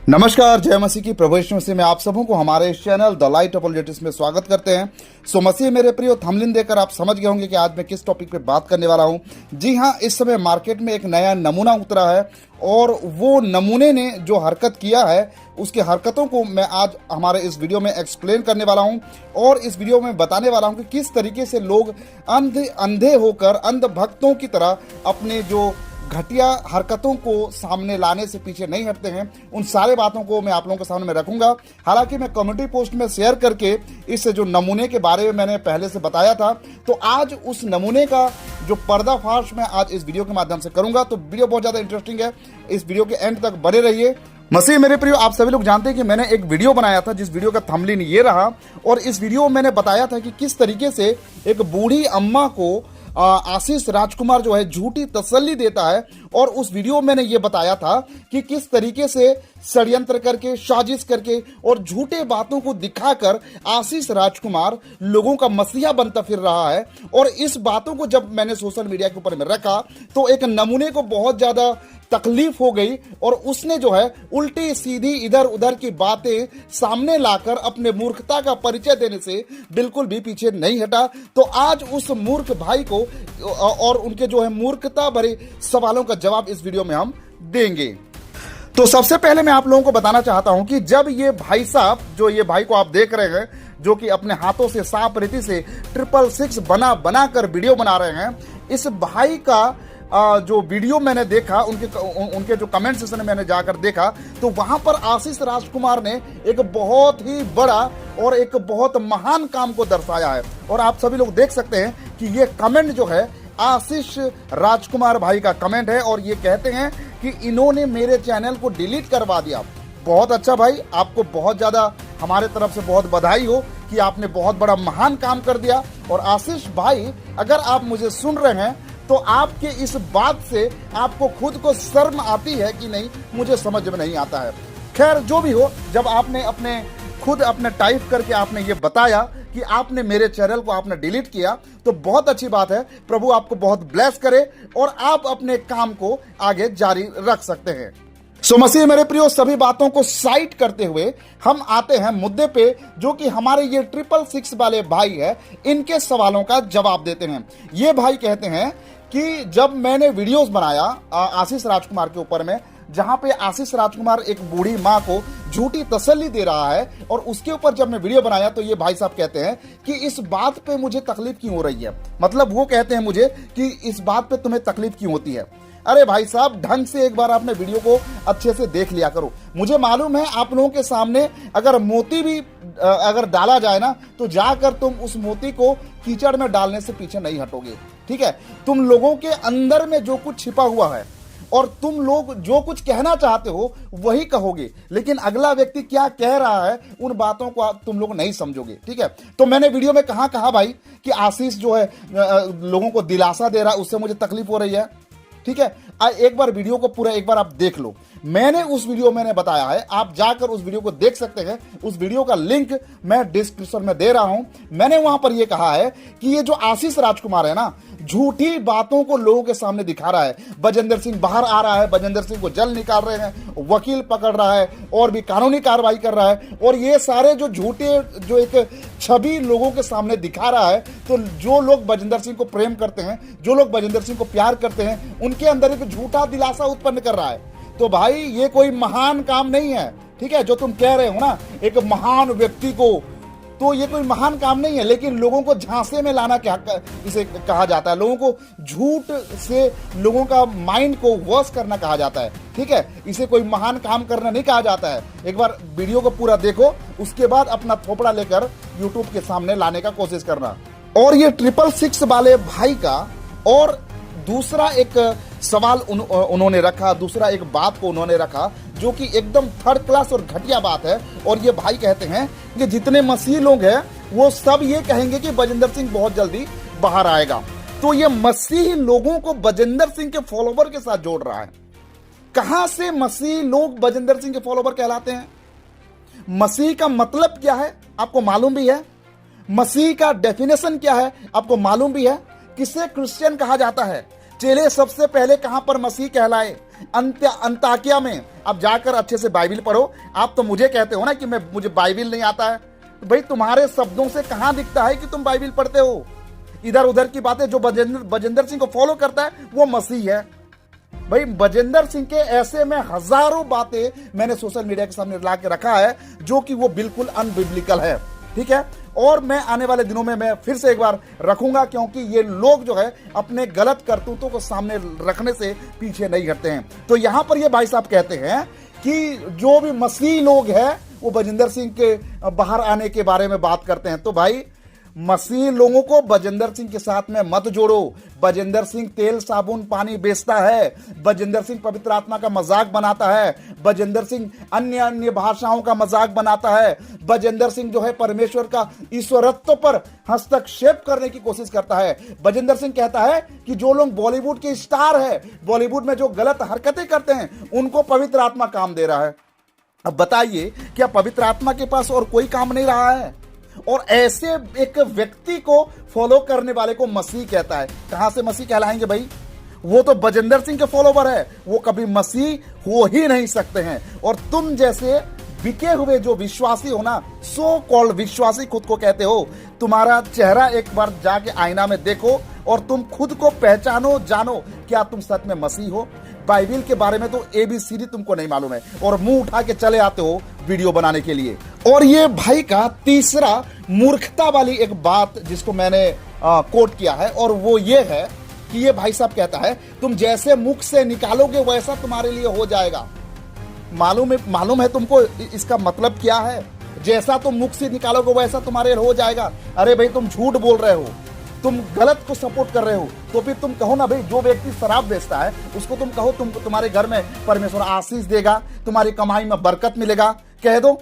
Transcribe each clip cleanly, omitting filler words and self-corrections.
नमस्कार, जय मसीह की। प्रभु यीशु मसीह में आप सबों को हमारे इस चैनल द लाइट अपॉलोजेटिक्स में स्वागत करते हैं। सो मसीह मेरे प्रियो, थंबनेल देखकर आप समझ गए होंगे कि आज मैं किस टॉपिक पे बात करने वाला हूं। जी हां, इस समय मार्केट में एक नया नमूना उतरा है और वो नमूने ने जो हरकत किया है उसकी हरकतों को मैं आज हमारे इस वीडियो में एक्सप्लेन करने वाला हूं और इस वीडियो में बताने वाला हूं कि किस तरीके से लोग अंधे होकर अंध भक्तों की तरह अपने जो घटिया हरकतों को सामने लाने से पीछे नहीं हटते हैं। उन सारे बातों को मैं आप लोगों के सामने में रखूंगा। हालांकि मैं कम्युनिटी पोस्ट में शेयर करके इस जो नमूने के बारे में मैंने पहले से बताया था, तो आज उस नमूने का जो पर्दाफाश मैं आज इस वीडियो के माध्यम से करूंगा। तो वीडियो बहुत ज्यादा इंटरेस्टिंग है, इस वीडियो के एंड तक बने रहिए। मसीह मेरे प्रियो, आप सभी लोग जानते हैं कि मैंने एक वीडियो बनाया था जिस वीडियो का थंबनेल ये रहा और इस वीडियो में मैंने बताया था कि किस तरीके से एक बूढ़ी अम्मा को आशीष राजकुमार जो है झूठी तसल्ली देता है। और उस वीडियो में मैंने ये बताया था कि किस तरीके से षड्यंत्र करके, साजिश करके और झूठे बातों को दिखाकर आशीष राजकुमार लोगों का मसीहा बनता फिर रहा है। और इस बातों को जब मैंने सोशल मीडिया के ऊपर में रखा तो एक नमूने को बहुत ज्यादा तकलीफ हो गई और उसने जो है उल्टी सीधी इधर उधर की बातें सामने लाकर अपने मूर्खता का परिचय देने से बिल्कुल भी पीछे नहीं हटा। तो आज उस मूर्ख भाई को और उनके जो है मूर्खता भरे सवालों का जवाब इस वीडियो में हम देंगे। तो सबसे पहले मैं आप लोगों को बताना चाहता हूं कि जब ये भाई साहब, जो ये भाई को आप देख रहे हैं, जो कि अपने हाथों से साफ रीति से 666 बना कर वीडियो बना रहे हैं, इस भाई का जो वीडियो मैंने देखा, उनके जो कमेंट सेक्शन में मैंने जाकर देखा, तो वहां पर आशीष राजकुमार ने एक बहुत ही बड़ा और एक बहुत महान काम को दर्शाया है। और आप सभी लोग देख सकते हैं कि ये कमेंट जो है आशीष राजकुमार भाई का कमेंट है और ये कहते हैं कि इन्होंने मेरे चैनल को डिलीट करवा दिया। बहुत अच्छा भाई, आपको बहुत ज्यादा हमारे तरफ से बहुत बधाई हो कि आपने बहुत बड़ा महान काम कर दिया। और आशीष भाई, अगर आप मुझे सुन रहे हैं तो आपके इस बात से आपको खुद को शर्म आती है कि नहीं, मुझे समझ में नहीं आता है। खैर, जो भी हो, जब आपने अपने टाइप करके आपने ये बताया कि आपने मेरे चैनल को आपने डिलीट किया, तो बहुत अच्छी बात है। प्रभु आपको बहुत ब्लेस करे और आप अपने काम को आगे जारी रख सकते हैं। सो मसीह मेरे प्रियो, सभी बातों को साइड करते हुए हम आते हैं मुद्दे पे, जो कि हमारे ये 666 वाले भाई है, इनके सवालों का जवाब देते हैं। ये भाई कहते हैं कि जब मैंने वीडियोस बनाया आशीष राजकुमार के ऊपर में, जहां पे आशीष राजकुमार एक बूढ़ी मां को झूठी तसल्ली दे रहा है, और उसके ऊपर जब मैं वीडियो बनाया तो ये भाई साहब कहते हैं कि इस बात पे मुझे तकलीफ क्यों हो रही है। मतलब वो कहते हैं मुझे कि इस बात पे तुम्हें तकलीफ क्यों होती है। अरे भाई साहब, ढंग से एक बार आपने वीडियो को अच्छे से देख लिया करो। मुझे मालूम है आप लोगों के सामने अगर मोती भी अगर डाला जाए ना, तो जाकर तुम उस मोती को कीचड़ में डालने से पीछे नहीं हटोगे। ठीक है, तुम लोगों के अंदर में जो कुछ छिपा हुआ है और तुम लोग जो कुछ कहना चाहते हो वही कहोगे, लेकिन अगला व्यक्ति क्या कह रहा है उन बातों को तुम लोग नहीं समझोगे। ठीक है, तो मैंने वीडियो में कहा भाई कि आशीष जो है लोगों को दिलासा दे रहा है, उससे मुझे तकलीफ हो रही है। ठीक है, एक बार वीडियो को पूरा एक बार आप देख लो। मैंने उस वीडियो में बताया है, आप जाकर उस वीडियो को देख सकते हैं। उस वीडियो का लिंक मैं डिस्क्रिप्शन में दे रहा हूं। मैंने वहां पर यह कहा है कि ये जो आशीष राजकुमार है ना, झूठी बातों को लोगों के सामने दिखा रहा है। बजेंद्र सिंह बाहर आ रहा है, बजेंद्र सिंह को जल निकाल रहे हैं, वकील पकड़ रहा है और भी कानूनी कार्रवाई कर रहा है। और ये सारे जो झूठे जो एक छवि लोगों के सामने दिखा रहा है, तो जो लोग बजेंद्र सिंह को प्रेम करते हैं, जो लोग बजेंद्र सिंह को प्यार करते हैं, उनके अंदर एक झूठा दिलासा उत्पन्न कर रहा है। तो भाई ये कोई महान काम नहीं है। ठीक है, जो तुम कह रहे हो ना एक महान व्यक्ति को, तो ये कोई महान काम नहीं है, लेकिन लोगों को झांसे में लाना क्या इसे कहा जाता है। लोगों को झूठ से लोगों का माइंड को वॉश करना कहा जाता है। ठीक है, इसे कोई महान काम करना नहीं कहा जाता है। एक बार वीडियो को पूरा देखो, उसके बाद अपना थोपड़ा लेकर यूट्यूब के सामने लाने का कोशिश करना। और ये 666 वाले भाई का और दूसरा एक सवाल उन्होंने रखा, दूसरा एक बात को उन्होंने रखा जो कि एकदम थर्ड क्लास और घटिया बात है। और ये भाई कहते हैं कि जितने मसीह लोग हैं वो सब ये कहेंगे कि बजेंद्र सिंह बहुत जल्दी बाहर आएगा। तो ये मसीह लोगों को बजेंद्र सिंह के फॉलोवर के साथ जोड़ रहा है। कहां से मसीह लोग बजेंद्र सिंह के फॉलोवर कहलाते हैं? मसीह का मतलब क्या है आपको मालूम भी है? मसीह का डेफिनेशन क्या है आपको मालूम भी है? किसे क्रिश्चियन कहा जाता है? चेले सबसे पहले कहां पर मसीह कहलाए? अंताकिया में। अब जाकर अच्छे से बाइबिल पढ़ो। आप तो मुझे कहते हो ना कि मुझे बाइबिल नहीं आता है, तो भाई तुम्हारे शब्दों से कहां दिखता है कि तुम बाइबिल पढ़ते हो? इधर उधर की बातें। जो बजेंद्र सिंह को फॉलो करता है वो मसीह है। भाई बजेंद्र सिंह के ऐसे में हजारों बातें मैंने सोशल मीडिया के सामने ला के रखा है जो कि वो बिल्कुल अनबिब्लिकल है, ठीक है। और मैं आने वाले दिनों में मैं फिर से एक बार रखूंगा, क्योंकि ये लोग जो है अपने गलत करतूतों को सामने रखने से पीछे नहीं हटते हैं। तो यहां पर ये भाई साहब कहते हैं कि जो भी मसीह लोग हैं वो बजेंद्र सिंह के बाहर आने के बारे में बात करते हैं। तो भाई मसीह लोगों को बजेंद्र सिंह के साथ में मत जोड़ो। बजेंद्र सिंह तेल साबुन पानी बेचता है। बजेंद्र सिंह पवित्र आत्मा का मजाक बनाता है। बजेंद्र सिंह अन्य अन्य भाषाओं का मजाक बनाता है। बजेंद्र सिंह जो है परमेश्वर का ईश्वरत्व पर हस्तक्षेप करने की कोशिश करता है। बजेंद्र सिंह कहता है कि जो लोग बॉलीवुड के स्टार है, बॉलीवुड में जो गलत हरकतें करते हैं, उनको पवित्र आत्मा काम दे रहा है। अब बताइए, क्या पवित्र आत्मा के पास और कोई काम नहीं रहा है? और ऐसे एक व्यक्ति को फॉलो करने वाले को मसीह कहता है। कहां से मसीह कहलाएंगे भाई? वो तो बजेंद्र सिंह के फॉलोवर है, वो कभी मसीह हो ही नहीं सकते हैं। और तुम जैसे बिके हुए जो विश्वासी हो ना, सो कॉल्ड विश्वासी खुद को कहते हो, तुम्हारा चेहरा एक बार जाके आईना में देखो और तुम खुद को पहचानो, जानो क्या तुम सच में मसीह हो। बाइबिल के बारे में तो ABCD तुमको नहीं मालूम है और मुंह उठा के चले आते हो वीडियो बनाने के लिए। और ये भाई का तीसरा मूर्खता वाली एक बात जिसको मैंने कोट किया है, और वो ये है कि ये भाई साहब कहता है तुम जैसे मुख से निकालोगे वैसा तुम्हारे लिए हो जाएगा। मालूम है तुमको इसका मतलब क्या है? जैसा तुम मुख से निकालोगे वैसा तुम्हारे हो जाएगा। अरे भाई तुम झूठ बोल रहे हो, तुम गलत को सपोर्ट कर रहे हो। तो फिर तुम कहो ना भाई, जो व्यक्ति शराब बेचता है उसको तुम कहो तुम्हारे घर में परमेश्वर आशीष देगा, तुम्हारी कमाई में बरकत मिलेगा, कह दो।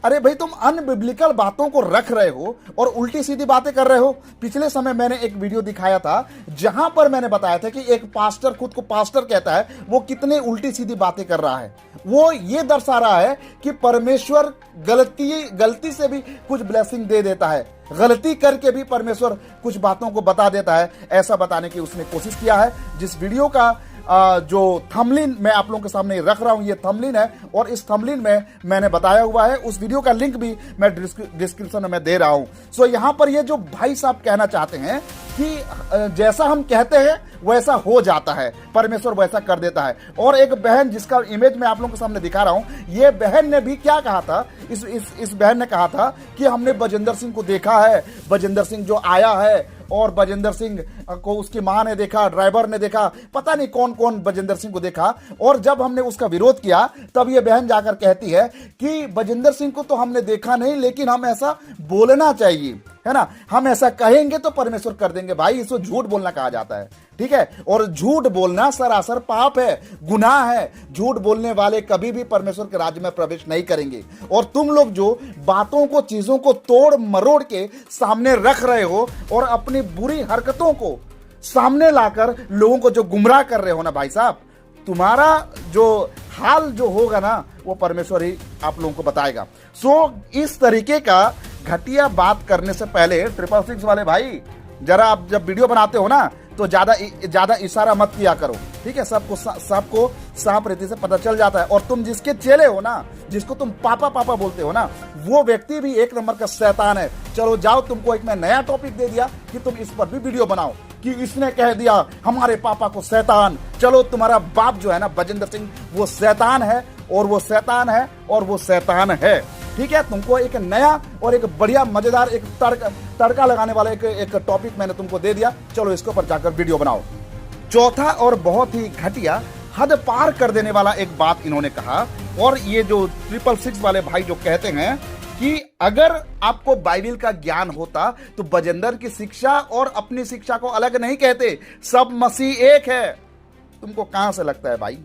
अरे भाई तुम अनबिब्लिकल बातों को रख रहे हो और उल्टी सीधी बातें कर रहे हो। पिछले समय मैंने एक वीडियो दिखाया था जहां पर मैंने बताया था कि एक पास्टर खुद को पास्टर कहता है, वो कितने उल्टी सीधी बातें कर रहा है। वो ये दर्शा रहा है कि परमेश्वर गलती से भी कुछ ब्लेसिंग दे देता है, गलती करके भी परमेश्वर कुछ बातों को बता देता है। ऐसा बताने की उसने कोशिश किया है। जिस वीडियो का जो थंबनेल मैं आप लोगों के सामने रख रहा हूं, ये थंबनेल है और इस थंबनेल में मैंने बताया हुआ है। उस वीडियो का लिंक भी मैं डिस्क्रिप्शन में दे रहा हूं। सो यहां पर ये जो भाई साहब कहना चाहते हैं कि जैसा हम कहते हैं वैसा हो जाता है, परमेश्वर वैसा कर देता है। और एक बहन जिसका इमेज मैं आप लोगों के सामने दिखा रहा हूं, ये बहन ने भी क्या कहा था? इस बहन ने कहा था कि हमने बजेंद्र सिंह को देखा है, बजेंद्र सिंह जो आया है और बजेंद्र सिंह को उसकी मां ने देखा, ड्राइवर ने देखा, पता नहीं कौन कौन बजेंद्र सिंह को देखा। और जब हमने उसका विरोध किया तब ये बहन जाकर कहती है कि बजेंद्र सिंह को तो हमने देखा नहीं, लेकिन हम ऐसा बोलना चाहिए, है ना, हम ऐसा कहेंगे तो परमेश्वर कर देंगे। भाई इसको झूठ बोलना कहा जाता है, ठीक है। और झूठ बोलना सरासर पाप है, गुनाह है। झूठ बोलने वाले कभी भी परमेश्वर के राज्य में प्रवेश नहीं करेंगे। और तुम लोग जो बातों को, चीजों को तोड़ मरोड़ के सामने रख रहे हो और अपनी बुरी हरकतों को सामने लाकर लोगों को जो गुमराह कर रहे हो ना भाई साहब, तुम्हारा जो हाल जो होगा ना वो परमेश्वर ही आप लोगों को बताएगा। सो इस तरीके का घटिया बात करने से पहले 666 वाले भाई, जरा आप जब वीडियो बनाते हो ना तो ज्यादा इशारा मत किया करो, ठीक है। सबको साफ रीति से पता चल जाता है। और तुम जिसके चेले हो ना, जिसको तुम पापा पापा बोलते हो ना, वो व्यक्ति भी एक नंबर का शैतान है। चलो जाओ, तुमको एक मैं नया टॉपिक दे दिया कि तुम इस पर भी वीडियो बनाओ कि इसने कह दिया हमारे पापा को शैतान। चलो तुम्हारा बाप जो है ना बजेंद्र सिंह, वो शैतान है और वो शैतान है और वो शैतान है, ठीक है। तुमको एक नया और एक बढ़िया मजेदार एक तड़का लगाने वाला एक टॉपिक मैंने तुमको दे दिया। चलो इसके ऊपर जाकर वीडियो बनाओ। चौथा और बहुत ही घटिया, हद पार कर देने वाला एक बात इन्होंने कहा। और ये जो 666 वाले भाई जो कहते हैं कि अगर आपको बाइबिल का ज्ञान होता तो बजेंद्र की शिक्षा और अपनी शिक्षा को अलग नहीं कहते, सब मसीह एक है। तुमको कहां से लगता है भाई?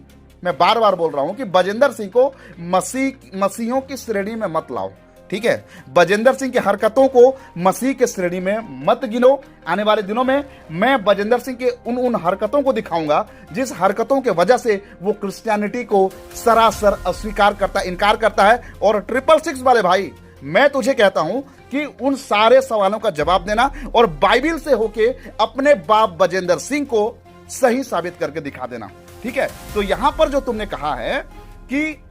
मैं बार बार बोल रहा हूं कि बजेंद्र सिंह को मसीहों की श्रेणी में मत लाओ, ठीक है। बजेंद्र सिंह की हरकतों को मसीह के श्रेणी में मत गिनो। आने वाले दिनों में मैं बजेंद्र सिंह के उन हरकतों को दिखाऊंगा जिस हरकतों के वजह से वो क्रिश्चियनिटी को सरासर अस्वीकार करता, इनकार करता है। और 666 वाले भाई, मैं तुझे कहता हूं कि उन सारे सवालों का जवाब देना और बाइबिल से होके अपने बाप बजेंद्र सिंह को सही साबित करके दिखा देना। ठीक है, तो यहां पर जो तुमने कहा है कि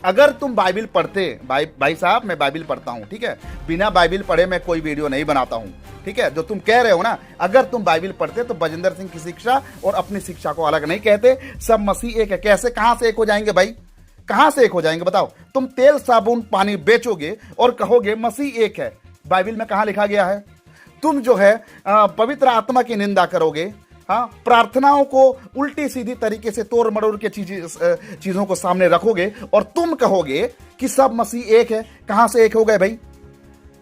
अगर तुम बाइबिल पढ़ते, भाई साहब मैं बाइबिल पढ़ता हूं, ठीक है, बिना बाइबिल पढ़े मैं कोई वीडियो नहीं बनाता हूं, ठीक है, जो तुम कह रहे हो ना, अगर तुम बाइबिल पढ़ते तो बजिंदर सिंह की शिक्षा और अपनी शिक्षा को अलग नहीं कहते, सब मसीह एक है। कैसे, कहां से एक हो जाएंगे भाई, कहां से एक हो जाएंगे बताओ? तुम तेल साबुन पानी बेचोगे और कहोगे मसीह एक है, बाइबिल में कहां लिखा गया है? तुम जो है पवित्र आत्मा की निंदा करोगे, हाँ, प्रार्थनाओं को उल्टी सीधी तरीके से तोड़ मरोड़ के चीजों को सामने रखोगे और तुम कहोगे कि सब मसीह एक है। कहां से एक हो गए भाई?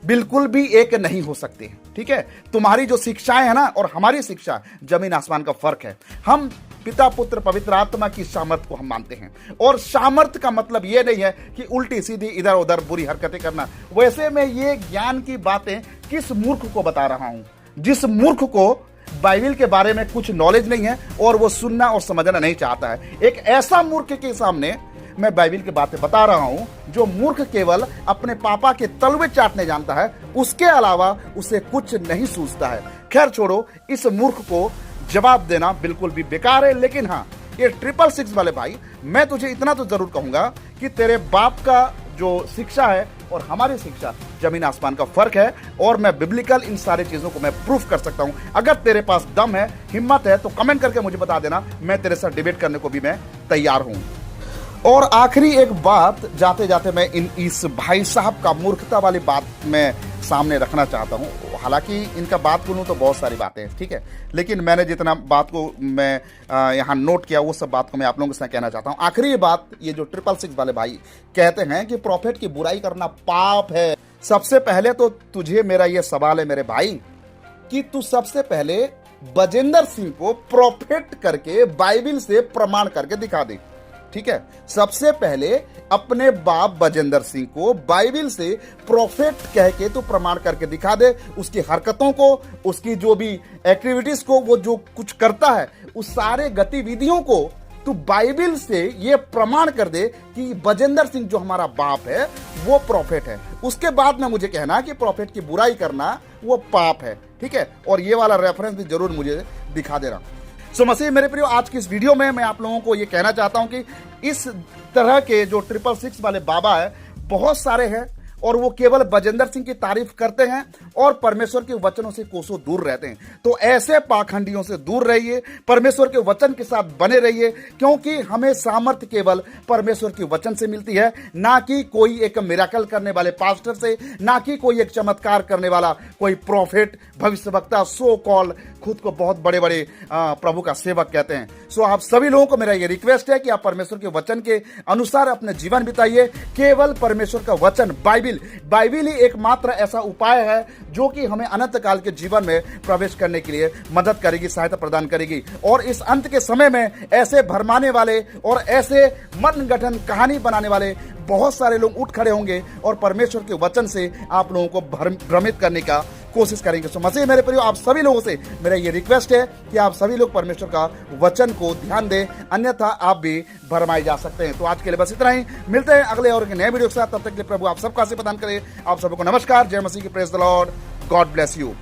बिल्कुल भी एक नहीं हो सकते। ठीक है, तुम्हारी जो शिक्षाएं है ना और हमारी शिक्षा, जमीन आसमान का फर्क है। हम पिता पुत्र पवित्र आत्मा की सामर्थ को हम मानते हैं, और सामर्थ का मतलब यह नहीं है कि उल्टी सीधी इधर उधर बुरी हरकतें करना। वैसे मैं ये ज्ञान की बातें किस मूर्ख को बता रहा हूं? जिस मूर्ख को बाइबिल के बारे में कुछ नॉलेज नहीं है और वो सुनना और समझना नहीं चाहता है। एक ऐसा मूर्ख के सामने मैं बाइबिल की बातें बता रहा हूं, जो मूर्ख केवल अपने पापा के तलवे चाटने जानता है, उसके अलावा उसे कुछ नहीं सूझता है। खैर छोड़ो, इस मूर्ख को जवाब देना बिल्कुल भी बेकार है। लेकिन हाँ, ये 666 वाले भाई, मैं तुझे इतना तो जरूर कहूंगा कि तेरे बाप का जो शिक्षा है और हमारी शिक्षा, जमीन आसमान का फर्क है, और मैं बिब्लिकल इन सारी चीजों को मैं प्रूफ कर सकता हूं। अगर तेरे पास दम है, हिम्मत है, तो कमेंट करके मुझे बता देना, मैं तेरे साथ डिबेट करने को भी मैं तैयार हूं। और आखिरी एक बात जाते जाते मैं इस भाई साहब का मूर्खता वाली बात में सामने रखना चाहता हूं। हालांकि इनका बात बोलूं तो बहुत सारी बातें हैं, ठीक है, लेकिन मैंने जितना बात को मैं यहां नोट किया वो सब बात को मैं आप लोगों के साथ कहना चाहता हूं। आखिरी बात, ये जो 666 वाले भाई कहते हैं कि प्रॉफिट की बुराई करना पाप है। सबसे पहले तो तुझे मेरा ये सवाल है मेरे भाई, कि तू सबसे पहले बजिंदर सिंह को प्रॉफिट करके बाइबिल से प्रमाण करके दिखा दे। ठीक है, सबसे पहले अपने बाप बजिंदर सिंह को बाइबिल से प्रोफेट कह के तो प्रमाण करके दिखा दे। उसकी हरकतों को, उसकी जो भी एक्टिविटीज को, वो जो कुछ करता है, उस सारे गतिविधियों को तू बाइबिल से ये प्रमाण कर दे कि बजिंदर सिंह जो हमारा बाप है वो प्रोफेट है। उसके बाद में मुझे कहना कि प्रोफेट की बुराई करना वो पाप है। ठीक है, और ये वाला रेफरेंस भी जरूर मुझे दिखा देना। सो मसीह मेरे प्रियो, आज की इस वीडियो में मैं आप लोगों को ये कहना चाहता हूं कि इस तरह के जो 666 वाले बाबा है, बहुत सारे हैं, और वो केवल बजिंदर सिंह की तारीफ करते हैं और परमेश्वर के वचनों से कोसों दूर रहते हैं। तो ऐसे पाखंडियों से दूर रहिए, परमेश्वर के वचन के साथ बने रहिए, क्योंकि हमें सामर्थ्य केवल परमेश्वर के वचन से मिलती है, ना कि कोई एक मिराकल करने वाले पास्टर से, ना कि कोई एक चमत्कार करने वाला कोई प्रॉफिट, भविष्यवक्ता, सो कॉल खुद को बहुत बड़े बड़े प्रभु का सेवक कहते हैं। सो आप सभी लोगों को मेरा ये रिक्वेस्ट है कि आप परमेश्वर के वचन के अनुसार अपने जीवन बिताइए। केवल परमेश्वर का वचन, बाइबिल ही एकमात्र ऐसा उपाय है जो कि हमें अनंत काल के जीवन में प्रवेश करने के लिए मदद करेगी, सहायता प्रदान करेगी। और इस अंत के समय में ऐसे भरमाने वाले और ऐसे मन गठन कहानी बनाने वाले बहुत सारे लोग उठ खड़े होंगे और परमेश्वर के वचन से आप लोगों को भ्रमित करने का कोशिश करेंगे। तो मसीह मेरे प्रियो, आप सभी लोगों से मेरा ये रिक्वेस्ट है कि आप सभी लोग परमेश्वर का वचन को ध्यान दें, अन्यथा आप भी भरमाए जा सकते हैं। तो आज के लिए बस इतना ही, मिलते हैं अगले और एक नए वीडियो के साथ। तब तक के लिए प्रभु आप सबका आशीर्वाद प्रदान करे। आप सबको नमस्कार, जय मसीह की, praise the Lord, God bless you.